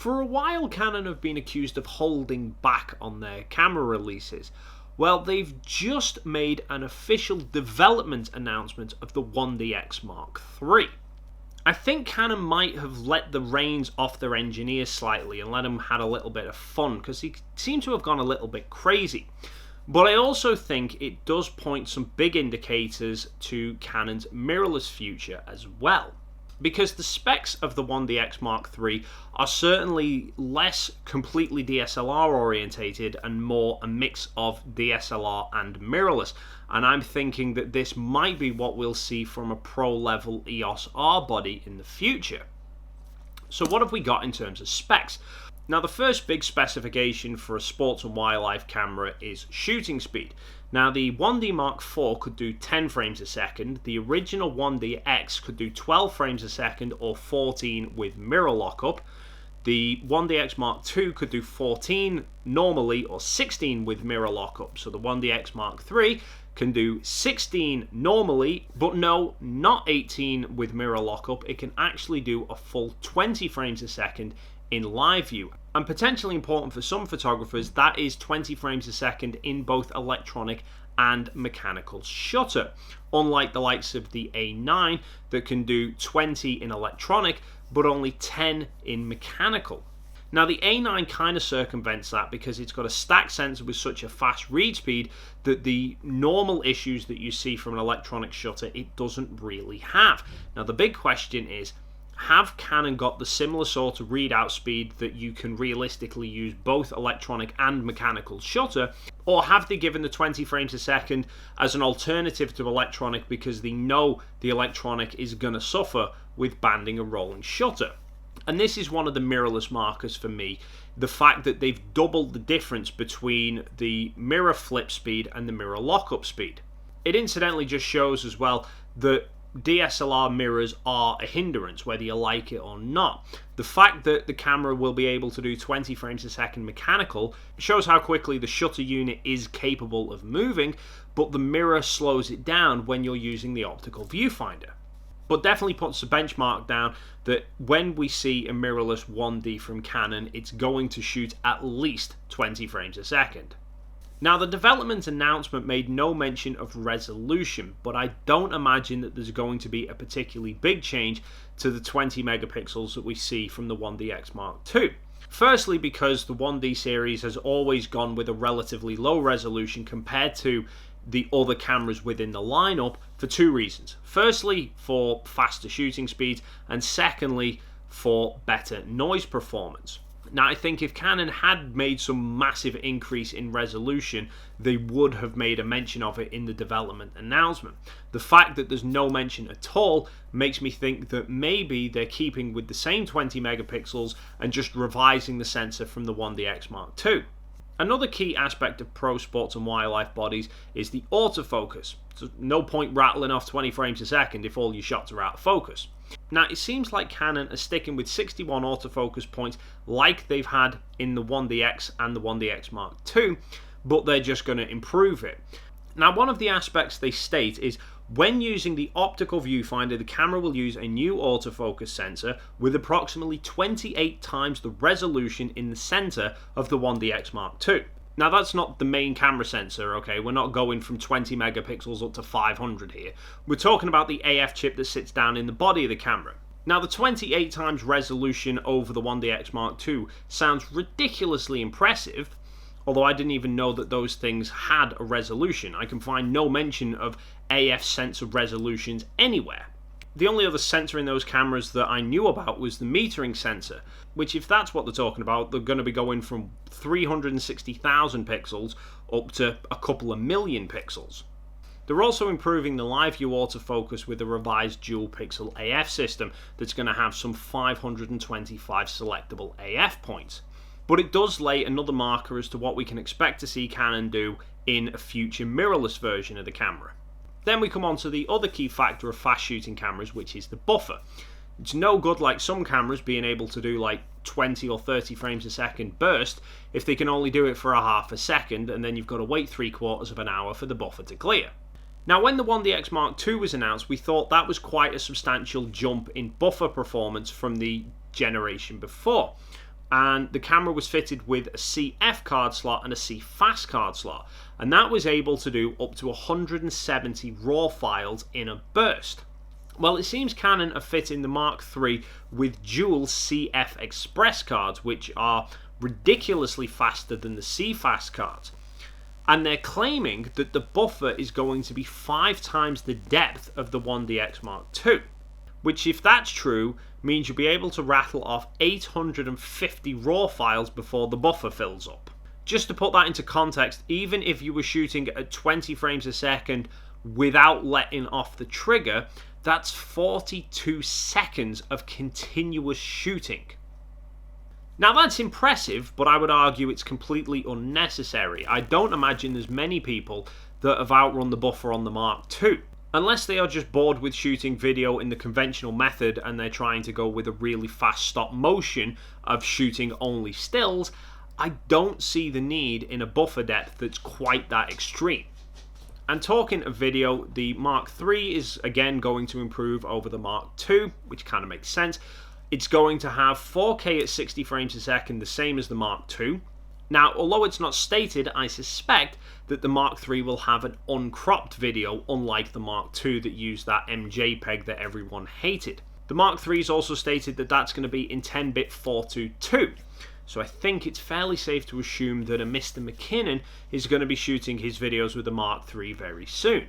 For a while, Canon have been accused of holding back on their camera releases. Well, they've just made an official development announcement of the 1DX Mark III. I think Canon might have let the reins off their engineers slightly and let them have a little bit of fun, because he seemed to have gone a little bit crazy. But I also think it does point some big indicators to Canon's mirrorless future as well. Because the specs of the 1DX Mark III are certainly less completely DSLR orientated and more a mix of DSLR and mirrorless. And I'm thinking that this might be what we'll see from a pro level EOS R body in the future. So what have we got in terms of specs? Now, the first big specification for a sports and wildlife camera is shooting speed. Now, the 1D Mark IV could do 10 frames a second, the original 1DX could do 12 frames a second or 14 with mirror lockup. The 1DX Mark II could do 14 normally or 16 with mirror lockup. So the 1DX Mark III can do 16 normally, but no, not 18 with mirror lockup. It can actually do a full 20 frames a second in live view. And potentially important for some photographers, that is 20 frames a second in both electronic and mechanical shutter, unlike the likes of the A9 that can do 20 in electronic but only 10 in mechanical. Now, the A9 kind of circumvents that because it's got a stack sensor with such a fast read speed that the normal issues that you see from an electronic shutter it doesn't really have. Now, the big question is, have Canon got the similar sort of readout speed that you can realistically use both electronic and mechanical shutter, or have they given the 20 frames a second as an alternative to electronic because they know the electronic is going to suffer with banding a rolling shutter? And this is one of the mirrorless markers for me, the fact that they've doubled the difference between the mirror flip speed and the mirror lockup speed. It incidentally just shows as well that DSLR mirrors are a hindrance, whether you like it or not. The fact that the camera will be able to do 20 frames a second mechanical shows how quickly the shutter unit is capable of moving, but the mirror slows it down when you're using the optical viewfinder. But definitely puts the benchmark down that when we see a mirrorless 1D from Canon, it's going to shoot at least 20 frames a second. Now, the development announcement made no mention of resolution, but I don't imagine that there's going to be a particularly big change to the 20 megapixels that we see from the 1DX Mark II. Firstly, because the 1D series has always gone with a relatively low resolution compared to the other cameras within the lineup for two reasons. Firstly, for faster shooting speeds, and secondly, for better noise performance. Now, I think if Canon had made some massive increase in resolution, they would have made a mention of it in the development announcement. The fact that there's no mention at all makes me think that maybe they're keeping with the same 20 megapixels and just revising the sensor from the 1DX Mark II. Another key aspect of pro sports and wildlife bodies is the autofocus. So no point rattling off 20 frames a second if all your shots are out of focus. Now, it seems like Canon are sticking with 61 autofocus points like they've had in the 1DX and the 1DX Mark II, but they're just going to improve it. Now, one of the aspects they state is when using the optical viewfinder, the camera will use a new autofocus sensor with approximately 28 times the resolution in the center of the 1DX Mark II. Now, that's not the main camera sensor, okay? We're not going from 20 megapixels up to 500 here. We're talking about the AF chip that sits down in the body of the camera. Now, the 28 times resolution over the 1DX Mark II sounds ridiculously impressive, although I didn't even know that those things had a resolution. I can find no mention of AF sensor resolutions anywhere. The only other sensor in those cameras that I knew about was the metering sensor, which, if that's what they're talking about, they're going to be going from 360,000 pixels up to a couple of million pixels. They're also improving the live view autofocus with a revised dual pixel AF system that's going to have some 525 selectable AF points. But it does lay another marker as to what we can expect to see Canon do in a future mirrorless version of the camera. Then we come on to the other key factor of fast shooting cameras, which is the buffer. It's no good like some cameras being able to do like 20 or 30 frames a second burst if they can only do it for a half a second, and then you've got to wait 3/4 of an hour for the buffer to clear. Now, when the 1DX Mark II was announced, we thought that was quite a substantial jump in buffer performance from the generation before. and the camera was fitted with a CF card slot and a C fast card slot, and that was able to do up to 170 RAW files in a burst. Well, it seems Canon are fitting the Mark III with dual CF Express cards, which are ridiculously faster than the C-Fast cards. And they're claiming that the buffer is going to be 5 times the depth of the 1DX Mark II, which, if that's true, means you'll be able to rattle off 850 RAW files before the buffer fills up. Just to put that into context, even if you were shooting at 20 frames a second without letting off the trigger, that's 42 seconds of continuous shooting. Now that's impressive, but I would argue it's completely unnecessary. I don't imagine there's many people that have outrun the buffer on the Mark II. Unless they are just bored with shooting video in the conventional method and they're trying to go with a really fast stop motion of shooting only stills, I don't see the need in a buffer depth that's quite that extreme. And talking of video, the Mark III is again going to improve over the Mark II, which kind of makes sense. It's going to have 4K at 60 frames a second, the same as the Mark II. Now, although it's not stated, I suspect that the Mark III will have an uncropped video, unlike the Mark II that used that MJPEG that everyone hated. The Mark III is also stated that that's going to be in 10-bit 422. So I think it's fairly safe to assume that a Mr. McKinnon is going to be shooting his videos with the Mark III very soon.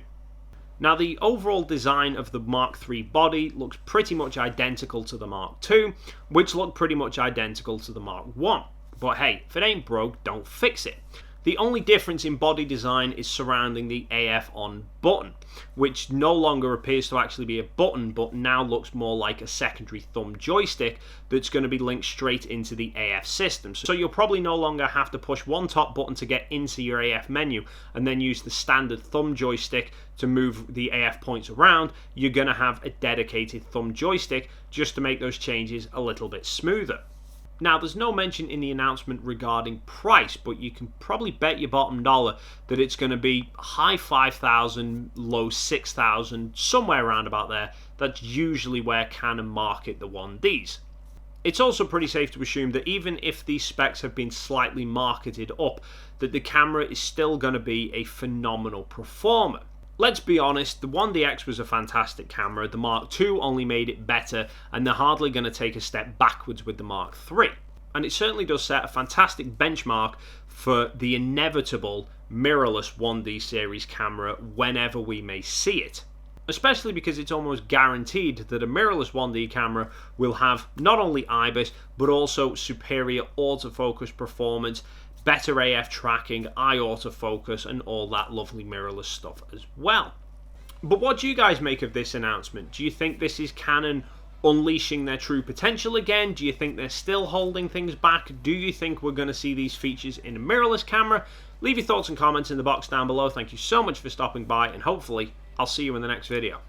Now, the overall design of the Mark III body looks pretty much identical to the Mark II, which looked pretty much identical to the Mark I. But hey, if it ain't broke, don't fix it. The only difference in body design is surrounding the AF on button, which no longer appears to actually be a button, but now looks more like a secondary thumb joystick that's going to be linked straight into the AF system. So you'll probably no longer have to push one top button to get into your AF menu and then use the standard thumb joystick to move the AF points around. You're going to have a dedicated thumb joystick just to make those changes a little bit smoother. Now, there's no mention in the announcement regarding price, but you can probably bet your bottom dollar that it's going to be high 5,000, low 6,000, somewhere around about there. That's usually where Canon market the 1Ds. It's also pretty safe to assume that even if these specs have been slightly marketed up, that the camera is still going to be a phenomenal performer. Let's be honest, the 1DX was a fantastic camera, the Mark II only made it better, and they're hardly going to take a step backwards with the Mark III. And it certainly does set a fantastic benchmark for the inevitable mirrorless 1D series camera whenever we may see it. Especially because it's almost guaranteed that a mirrorless 1D camera will have not only IBIS, but also superior autofocus performance, better AF tracking, eye autofocus, and all that lovely mirrorless stuff as well. But what do you guys make of this announcement? Do you think this is Canon unleashing their true potential again? Do you think they're still holding things back? Do you think we're going to see these features in a mirrorless camera? Leave your thoughts and comments in the box down below. Thank you so much for stopping by, and hopefully I'll see you in the next video.